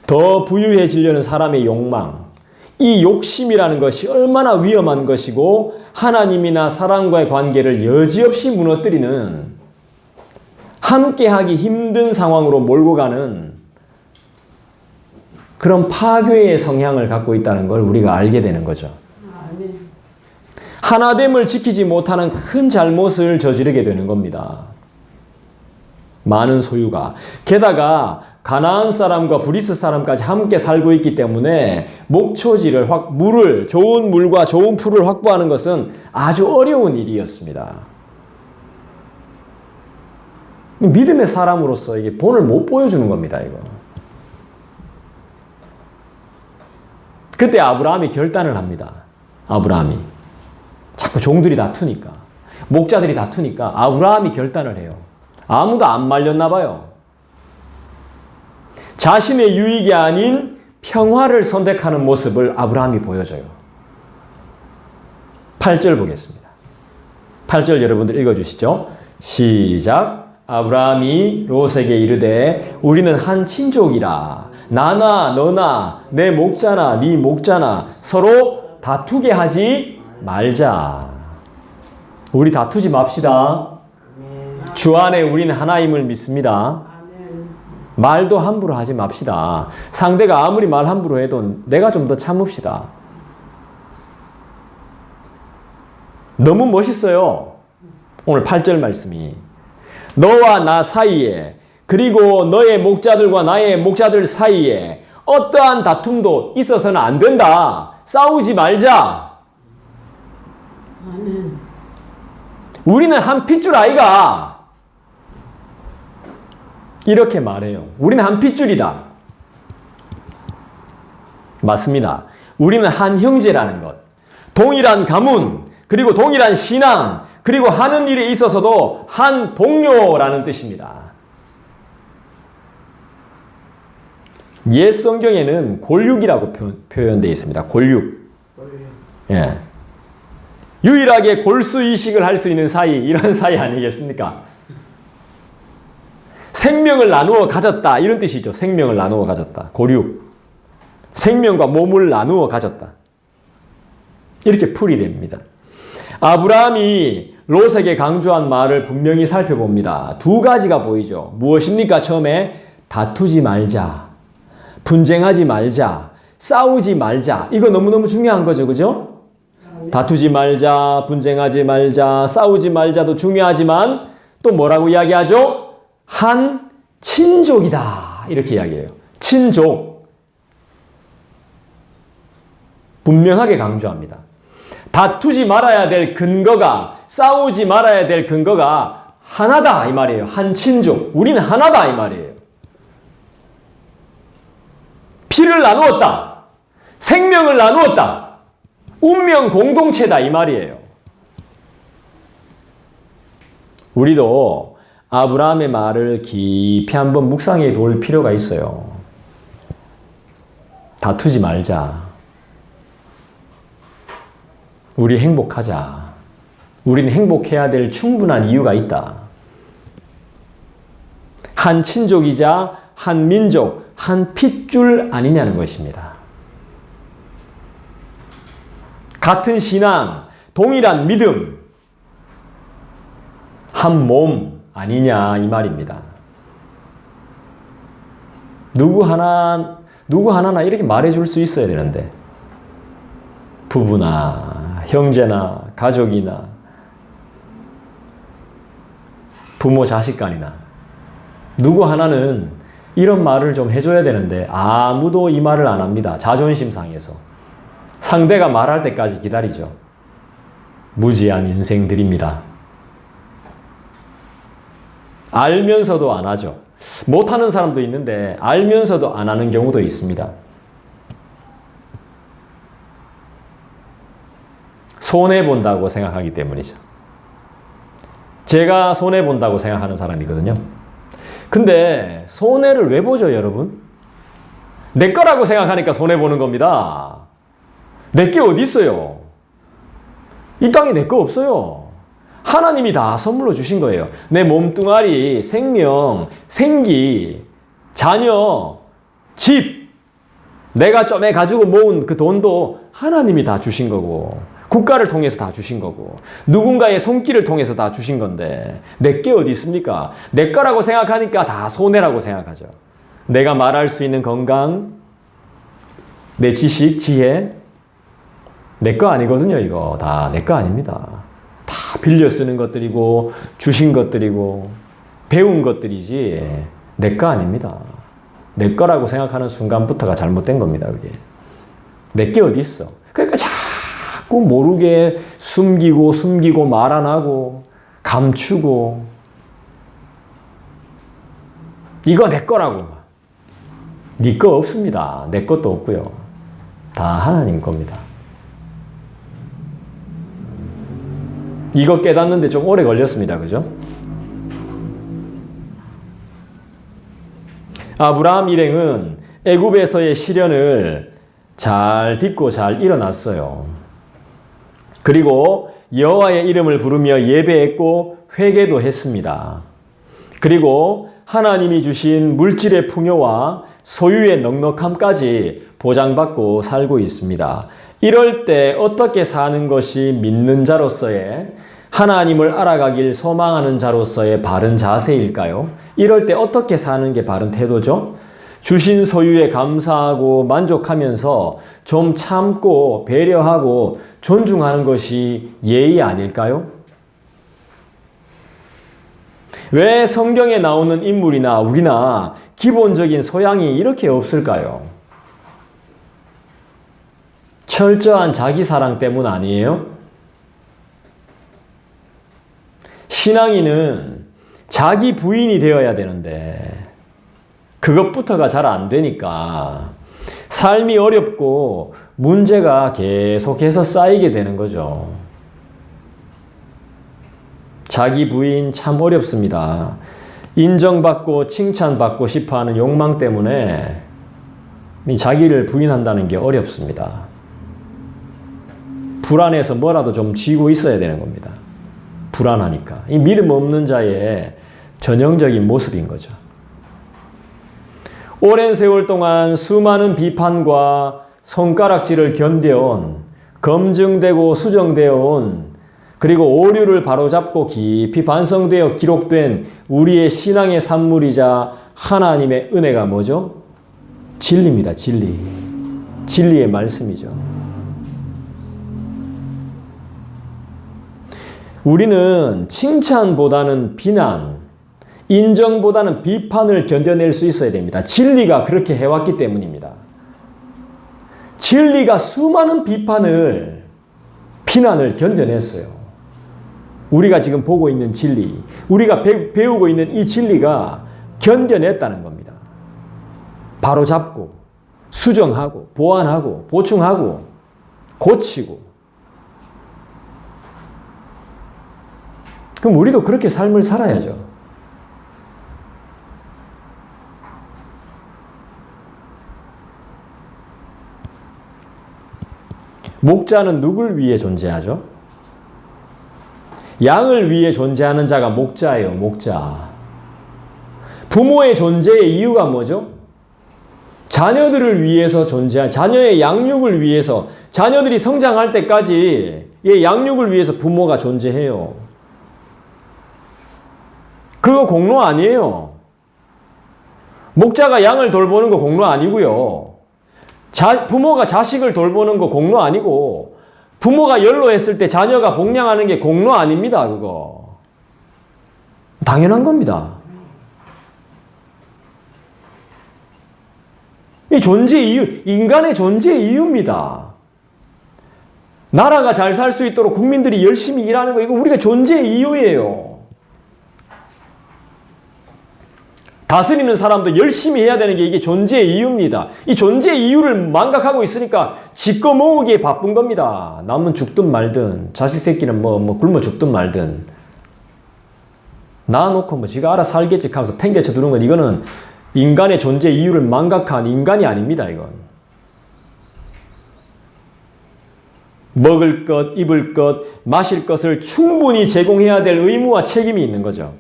더 부유해지려는 사람의 욕망. 이 욕심이라는 것이 얼마나 위험한 것이고 하나님이나 사람과의 관계를 여지없이 무너뜨리는, 함께하기 힘든 상황으로 몰고 가는 그런 파괴의 성향을 갖고 있다는 걸 우리가 알게 되는 거죠. 아멘. 하나됨을 지키지 못하는 큰 잘못을 저지르게 되는 겁니다. 많은 소유가. 게다가 가나안 사람과 브리스 사람까지 함께 살고 있기 때문에 목초지를 물을, 좋은 물과 좋은 풀을 확보하는 것은 아주 어려운 일이었습니다. 믿음의 사람으로서 이게 본을 못 보여주는 겁니다, 이거. 그때 아브라함이 결단을 합니다. 아브라함이. 자꾸 종들이 다투니까, 목자들이 다투니까 아브라함이 결단을 해요. 아무도 안 말렸나 봐요. 자신의 유익이 아닌 평화를 선택하는 모습을 아브라함이 보여줘요. 8절 보겠습니다. 8절 여러분들 읽어주시죠. 시작. 아브라함이 롯에게 이르되 우리는 한 친족이라 나나 너나 내 목자나 네 목자나 서로 다투게 하지 말자. 우리 다투지 맙시다. 주 안에 우리는 하나님을 믿습니다. 말도 함부로 하지 맙시다. 상대가 아무리 말 함부로 해도 내가 좀 더 참읍시다. 너무 멋있어요. 오늘 8절 말씀이. 너와 나 사이에, 그리고 너의 목자들과 나의 목자들 사이에 어떠한 다툼도 있어서는 안 된다. 싸우지 말자. 아멘. 우리는 한 핏줄 아이가. 이렇게 말해요. 우리는 한 핏줄이다. 맞습니다. 우리는 한 형제라는 것. 동일한 가문, 그리고 동일한 신앙, 그리고 하는 일에 있어서도 한 동료라는 뜻입니다. 옛 성경에는 골육이라고 표현되어 있습니다. 골육. 예. 유일하게 골수 이식을 할 수 있는 사이, 이런 사이 아니겠습니까? 생명을 나누어 가졌다, 이런 뜻이죠. 생명을 나누어 가졌다. 고륙. 생명과 몸을 나누어 가졌다. 이렇게 풀이 됩니다. 아브라함이 롯에게 강조한 말을 분명히 살펴봅니다. 두 가지가 보이죠. 무엇입니까? 처음에 다투지 말자, 분쟁하지 말자, 싸우지 말자. 이거 너무너무 중요한 거죠. 그죠? 다투지 말자, 분쟁하지 말자, 싸우지 말자도 중요하지만 또 뭐라고 이야기하죠? 한 친족이다. 이렇게 이야기해요. 친족. 분명하게 강조합니다. 다투지 말아야 될 근거가, 싸우지 말아야 될 근거가 하나다 이 말이에요. 한 친족. 우리는 하나다 이 말이에요. 피를 나누었다. 생명을 나누었다. 운명 공동체다 이 말이에요. 우리도 아브라함의 말을 깊이 한번 묵상해 볼 필요가 있어요. 다투지 말자. 우리 행복하자. 우리는 행복해야 될 충분한 이유가 있다. 한 친족이자 한 민족, 한 핏줄 아니냐는 것입니다. 같은 신앙, 동일한 믿음, 한 몸 아니냐 이 말입니다. 누구 하나나 이렇게 말해줄 수 있어야 되는데, 부부나 형제나 가족이나 부모 자식 간이나 누구 하나는 이런 말을 좀 해줘야 되는데 아무도 이 말을 안 합니다. 자존심 상해서. 상대가 말할 때까지 기다리죠. 무지한 인생들입니다. 알면서도 안 하죠. 못하는 사람도 있는데 알면서도 안 하는 경우도 있습니다. 손해본다고 생각하기 때문이죠. 제가 손해본다고 생각하는 사람이거든요. 근데 손해를 왜 보죠, 여러분? 내 거라고 생각하니까 손해보는 겁니다. 내게 어디 있어요? 이 땅에 내 거 없어요. 하나님이 다 선물로 주신 거예요. 내 몸뚱아리, 생명, 생기, 자녀, 집, 내가 좀 가지고 모은 그 돈도 하나님이 다 주신 거고, 국가를 통해서 다 주신 거고, 누군가의 손길을 통해서 다 주신 건데 내 게 어디 있습니까? 내 거라고 생각하니까 다 손해라고 생각하죠. 내가 말할 수 있는 건강, 내 지식, 지혜, 내 거 아니거든요. 이거 다 내 거 아닙니다. 다 빌려 쓰는 것들이고 주신 것들이고 배운 것들이지 내 거 아닙니다. 내 거라고 생각하는 순간부터가 잘못된 겁니다. 그게 내 게 어디 있어? 그러니까 자꾸 모르게 숨기고 말 안 하고 감추고 이거 내 거라고. 네 거 없습니다. 내 것도 없고요. 다 하나님 겁니다. 이거 깨닫는데 좀 오래 걸렸습니다. 그죠? 아브라함 일행은 애굽에서의 시련을 잘 딛고 잘 일어났어요. 그리고 여호와의 이름을 부르며 예배했고 회개도 했습니다. 그리고 하나님이 주신 물질의 풍요와 소유의 넉넉함까지 보장받고 살고 있습니다. 이럴 때 어떻게 사는 것이 믿는 자로서의 하나님을 알아가길 소망하는 자로서의 바른 자세일까요? 이럴 때 어떻게 사는 게 바른 태도죠? 주신 소유에 감사하고 만족하면서 좀 참고 배려하고 존중하는 것이 예의 아닐까요? 왜 성경에 나오는 인물이나 우리나 기본적인 소양이 이렇게 없을까요? 철저한 자기사랑 때문 아니에요? 신앙인은 자기 부인이 되어야 되는데 그것부터가 잘 안 되니까 삶이 어렵고 문제가 계속해서 쌓이게 되는 거죠. 자기 부인 참 어렵습니다. 인정받고 칭찬받고 싶어하는 욕망 때문에 자기를 부인한다는 게 어렵습니다. 불안해서 뭐라도 좀 쥐고 있어야 되는 겁니다. 불안하니까. 이 믿음 없는 자의 전형적인 모습인 거죠. 오랜 세월 동안 수많은 비판과 손가락질을 견뎌온, 검증되고 수정되어 온, 그리고 오류를 바로잡고 깊이 반성되어 기록된 우리의 신앙의 산물이자 하나님의 은혜가 뭐죠? 진리입니다. 진리. 진리의 말씀이죠. 우리는 칭찬보다는 비난, 인정보다는 비판을 견뎌낼 수 있어야 됩니다. 진리가 그렇게 해왔기 때문입니다. 진리가 수많은 비판을, 비난을 견뎌냈어요. 우리가 지금 보고 있는 진리, 우리가 배우고 있는 이 진리가 견뎌냈다는 겁니다. 바로잡고, 수정하고, 보완하고, 보충하고, 고치고. 그럼 우리도 그렇게 삶을 살아야죠. 목자는 누굴 위해 존재하죠? 양을 위해 존재하는 자가 목자예요. 목자. 부모의 존재의 이유가 뭐죠? 자녀들을 위해서 존재한, 자녀의 양육을 위해서, 자녀들이 성장할 때까지 양육을 위해서 부모가 존재해요. 그거 공로 아니에요. 목자가 양을 돌보는 거 공로 아니고요. 부모가 자식을 돌보는 거 공로 아니고, 부모가 연로했을 때 자녀가 복양하는 게 공로 아닙니다. 그거 당연한 겁니다. 이 존재 이유, 인간의 존재 이유입니다. 나라가 잘 살 수 있도록 국민들이 열심히 일하는 거, 이거 우리가 존재 이유예요. 다스리는 사람도 열심히 해야 되는 게 이게 존재 이유입니다. 이 존재 이유를 망각하고 있으니까 지꺼 모으기에 바쁜 겁니다. 남은 죽든 말든, 자식 새끼는 굶어 죽든 말든. 낳아놓고 지가 알아 살겠지 하면서 팽개쳐 두는 건, 이거는 인간의 존재 이유를 망각한 인간이 아닙니다. 이건 먹을 것, 입을 것, 마실 것을 충분히 제공해야 될 의무와 책임이 있는 거죠.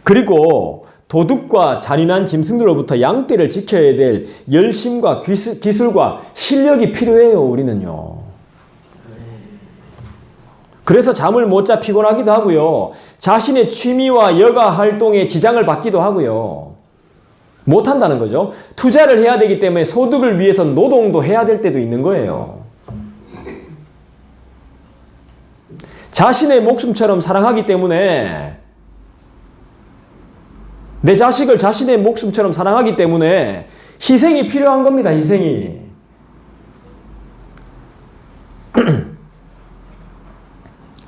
그리고 도둑과 잔인한 짐승들로부터 양떼를 지켜야 될 열심과 기술과 실력이 필요해요, 우리는요. 그래서 잠을 못 자 피곤하기도 하고요. 자신의 취미와 여가 활동에 지장을 받기도 하고요. 못한다는 거죠. 투자를 해야 되기 때문에 소득을 위해서 노동도 해야 될 때도 있는 거예요. 자신의 목숨처럼 사랑하기 때문에, 내 자식을 자신의 목숨처럼 사랑하기 때문에 희생이 필요한 겁니다. 희생이.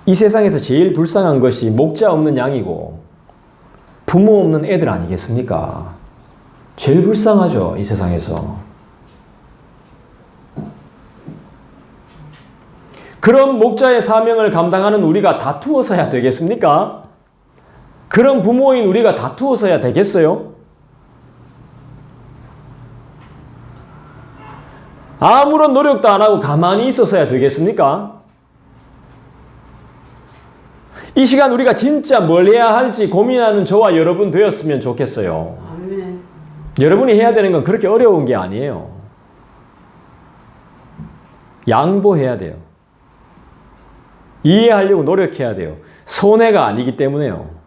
이 세상에서 제일 불쌍한 것이 목자 없는 양이고 부모 없는 애들 아니겠습니까? 제일 불쌍하죠, 이 세상에서. 그런 목자의 사명을 감당하는 우리가 다투어서야 되겠습니까? 그런 부모인 우리가 다투어서야 되겠어요? 아무런 노력도 안 하고 가만히 있어서야 되겠습니까? 이 시간 우리가 진짜 뭘 해야 할지 고민하는 저와 여러분 되었으면 좋겠어요. 아멘. 여러분이 해야 되는 건 그렇게 어려운 게 아니에요. 양보해야 돼요. 이해하려고 노력해야 돼요. 손해가 아니기 때문에요.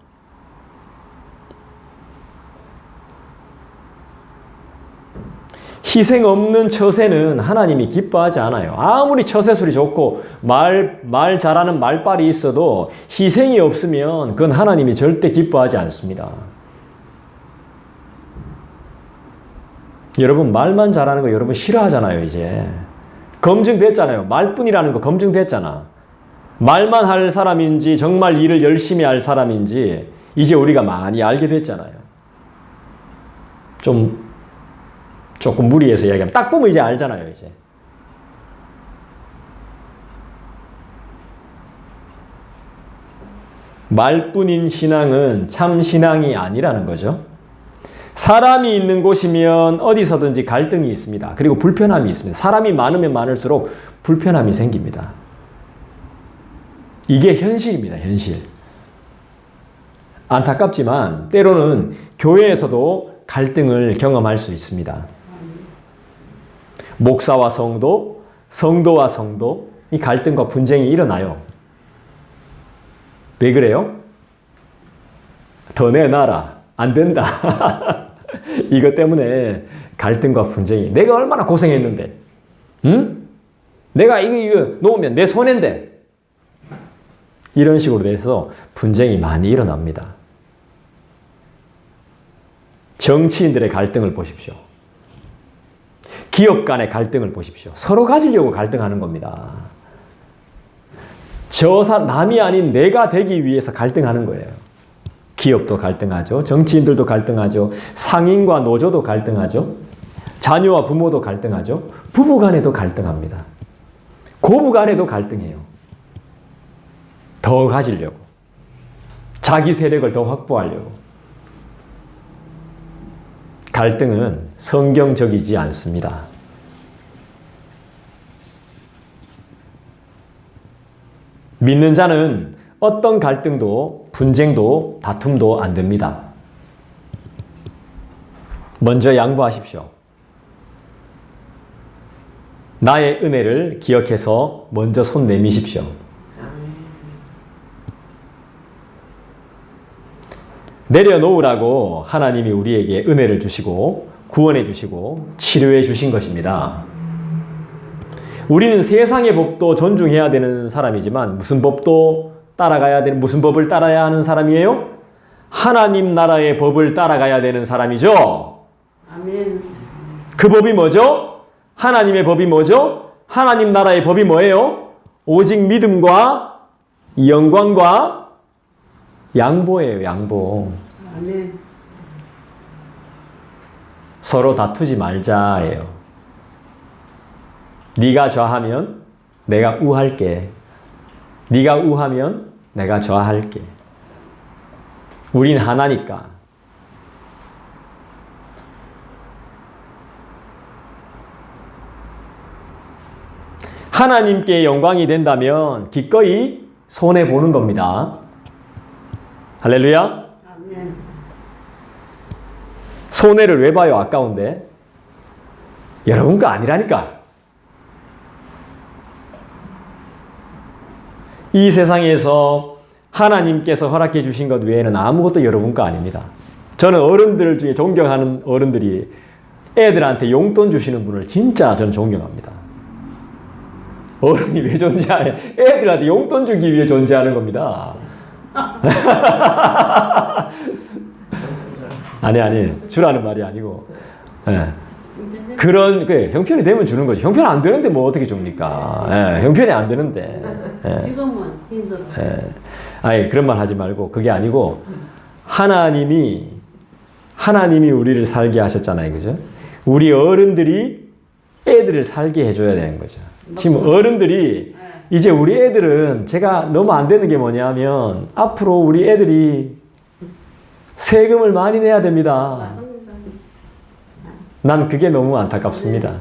희생 없는 처세는 하나님이 기뻐하지 않아요. 아무리 처세술이 좋고 말 잘하는 말빨이 있어도 희생이 없으면 그건 하나님이 절대 기뻐하지 않습니다. 여러분 말만 잘하는 거 여러분 싫어하잖아요. 이제 검증됐잖아요. 말뿐이라는 거 검증됐잖아. 말만 할 사람인지 정말 일을 열심히 할 사람인지 이제 우리가 많이 알게 됐잖아요. 조금 무리해서 이야기하면 딱 보면 이제 알잖아요. 이제 말뿐인 신앙은 참 신앙이 아니라는 거죠. 사람이 있는 곳이면 어디서든지 갈등이 있습니다. 그리고 불편함이 있습니다. 사람이 많으면 많을수록 불편함이 생깁니다. 이게 현실입니다. 현실. 안타깝지만 때로는 교회에서도 갈등을 경험할 수 있습니다. 목사와 성도, 성도와 성도, 이 갈등과 분쟁이 일어나요. 왜 그래요? 더 내놔라. 안 된다. 이것 때문에 갈등과 분쟁이. 내가 얼마나 고생했는데. 응? 내가 이거 놓으면 내 손해인데. 이런 식으로 돼서 분쟁이 많이 일어납니다. 정치인들의 갈등을 보십시오. 기업 간의 갈등을 보십시오. 서로 가지려고 갈등하는 겁니다. 남이 아닌 내가 되기 위해서 갈등하는 거예요. 기업도 갈등하죠. 정치인들도 갈등하죠. 상인과 노조도 갈등하죠. 자녀와 부모도 갈등하죠. 부부 간에도 갈등합니다. 고부 간에도 갈등해요. 더 가지려고. 자기 세력을 더 확보하려고. 갈등은 성경적이지 않습니다. 믿는 자는 어떤 갈등도 분쟁도 다툼도 안 됩니다. 먼저 양보하십시오. 나의 은혜를 기억해서 먼저 손 내미십시오. 내려놓으라고 하나님이 우리에게 은혜를 주시고 구원해 주시고 치료해 주신 것입니다. 우리는 세상의 법도 존중해야 되는 사람이지만 무슨 법을 따라야 하는 사람이에요? 하나님 나라의 법을 따라가야 되는 사람이죠. 아멘. 그 법이 뭐죠? 하나님의 법이 뭐죠? 하나님 나라의 법이 뭐예요? 오직 믿음과 영광과 양보예요. 양보. 아멘. 서로 다투지 말자예요. 네가 좌하면 내가 우할게. 네가 우하면 내가 좌할게. 우린 하나니까. 하나님께 영광이 된다면 기꺼이 손해보는 겁니다. 할렐루야. 아멘. 손해를 왜 봐요? 아까운데. 여러분 거 아니라니까. 이 세상에서 하나님께서 허락해 주신 것 외에는 아무것도 여러분 거 아닙니다. 저는 어른들 중에 존경하는 어른들이 애들한테 용돈 주시는 분을 진짜 저는 존경합니다. 어른이 왜 존재해? 애들한테 용돈 주기 위해 존재하는 겁니다. 아니 주라는 말이 아니고 그런 형편이 되면 주는 거죠. 형편 안 되는데 뭐 어떻게 줍니까? 형편이 안 되는데. 지금은 힘들어. 아니 그런 말 하지 말고 그게 아니고 하나님이 우리를 살게 하셨잖아요, 그죠? 우리 어른들이 애들을 살게 해줘야 되는 거죠. 지금 어른들이 이제 우리 애들은 제가 너무 안 되는 게 뭐냐면 앞으로 우리 애들이 세금을 많이 내야 됩니다. 난 그게 너무 안타깝습니다.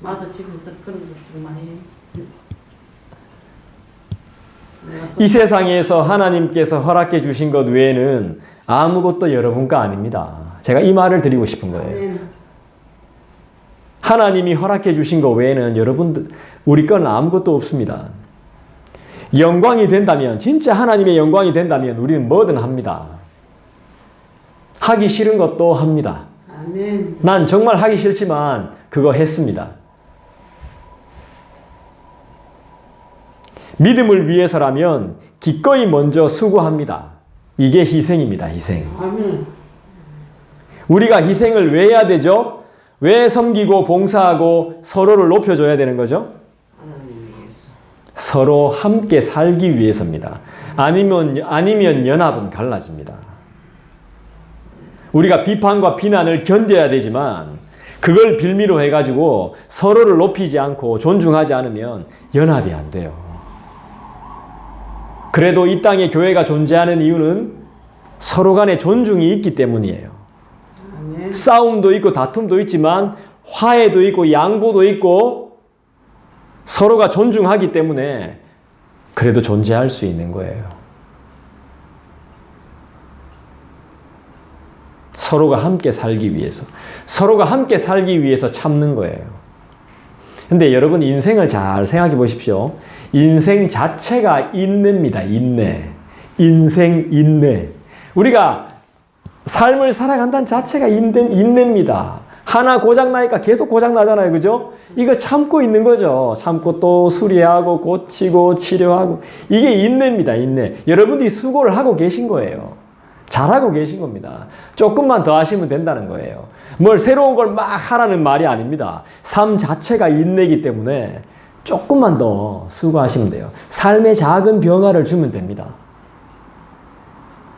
나도 집에서 그런 거 정말 해. 이 세상에서 하나님께서 허락해 주신 것 외에는 아무것도 여러분 거 아닙니다. 제가 이 말을 드리고 싶은 거예요. 아멘. 하나님이 허락해 주신 것 외에는 여러분들 우리 건 아무것도 없습니다. 영광이 된다면 진짜 하나님의 영광이 된다면 우리는 뭐든 합니다. 하기 싫은 것도 합니다. 아멘. 난 정말 하기 싫지만 그거 했습니다. 믿음을 위해서라면 기꺼이 먼저 수고합니다. 이게 희생입니다. 희생. 아멘. 우리가 희생을 왜 해야 되죠? 왜 섬기고 봉사하고 서로를 높여줘야 되는 거죠? 서로 함께 살기 위해서입니다. 아니면 연합은 갈라집니다. 우리가 비판과 비난을 견뎌야 되지만 그걸 빌미로 해가지고 서로를 높이지 않고 존중하지 않으면 연합이 안 돼요. 그래도 이 땅에 교회가 존재하는 이유는 서로 간에 존중이 있기 때문이에요. 아멘. 싸움도 있고 다툼도 있지만 화해도 있고 양보도 있고 서로가 존중하기 때문에 그래도 존재할 수 있는 거예요. 서로가 함께 살기 위해서. 서로가 함께 살기 위해서 참는 거예요. 근데 여러분 인생을 잘 생각해 보십시오. 인생 자체가 인내입니다. 인내. 인생 인내. 우리가 삶을 살아간다는 자체가 인내입니다. 하나 고장나니까 계속 고장나잖아요. 그죠? 이거 참고 있는 거죠. 참고 또 수리하고 고치고 치료하고. 이게 인내입니다. 인내. 여러분들이 수고를 하고 계신 거예요. 잘하고 계신 겁니다. 조금만 더 하시면 된다는 거예요. 뭘 새로운 걸 막 하라는 말이 아닙니다. 삶 자체가 인내이기 때문에 조금만 더 수고하시면 돼요. 삶의 작은 변화를 주면 됩니다.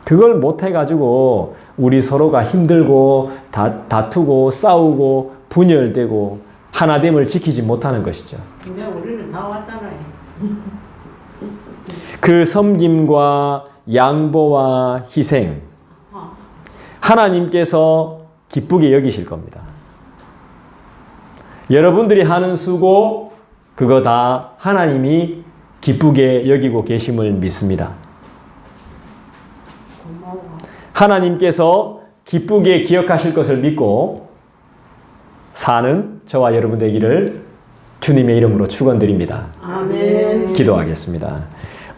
그걸 못해가지고 우리 서로가 힘들고 다투고 싸우고 분열되고 하나됨을 지키지 못하는 것이죠. 근데 우리는 다 왔잖아요. 그 섬김과 양보와 희생 하나님께서 기쁘게 여기실 겁니다. 여러분들이 하는 수고 그거 다 하나님이 기쁘게 여기고 계심을 믿습니다. 고마워. 하나님께서 기쁘게 기억하실 것을 믿고 사는 저와 여러분 되기를 주님의 이름으로 축원드립니다. 아멘. 기도하겠습니다.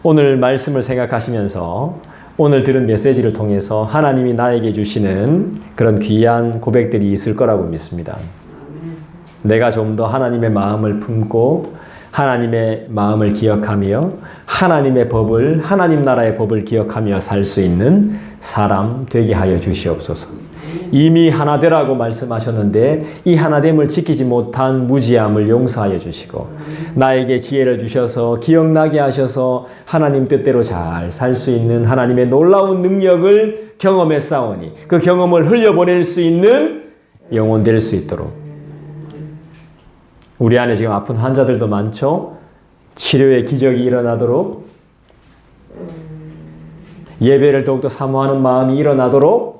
오늘 말씀을 생각하시면서 오늘 들은 메시지를 통해서 하나님이 나에게 주시는 그런 귀한 고백들이 있을 거라고 믿습니다. 내가 좀 더 하나님의 마음을 품고 하나님의 마음을 기억하며 하나님의 법을, 하나님 나라의 법을 기억하며 살 수 있는 사람 되게 하여 주시옵소서. 이미 하나되라고 말씀하셨는데 이 하나됨을 지키지 못한 무지함을 용서하여 주시고 나에게 지혜를 주셔서 기억나게 하셔서 하나님 뜻대로 잘 살 수 있는 하나님의 놀라운 능력을 경험했사오니 그 경험을 흘려보낼 수 있는 영혼 될 수 있도록 우리 안에 지금 아픈 환자들도 많죠. 치료의 기적이 일어나도록 예배를 더욱더 사모하는 마음이 일어나도록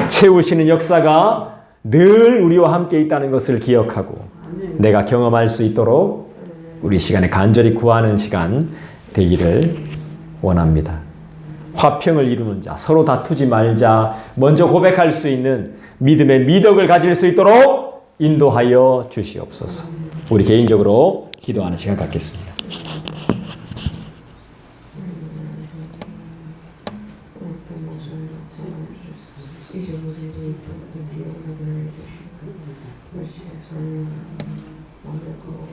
채우시는 역사가 늘 우리와 함께 있다는 것을 기억하고 내가 경험할 수 있도록 우리 시간에 간절히 구하는 시간 되기를 원합니다. 화평을 이루는 자, 서로 다투지 말자, 먼저 고백할 수 있는 믿음의 미덕을 가질 수 있도록 인도하여 주시옵소서. 우리 개인적으로 기도하는 시간 갖겠습니다. 완벽하고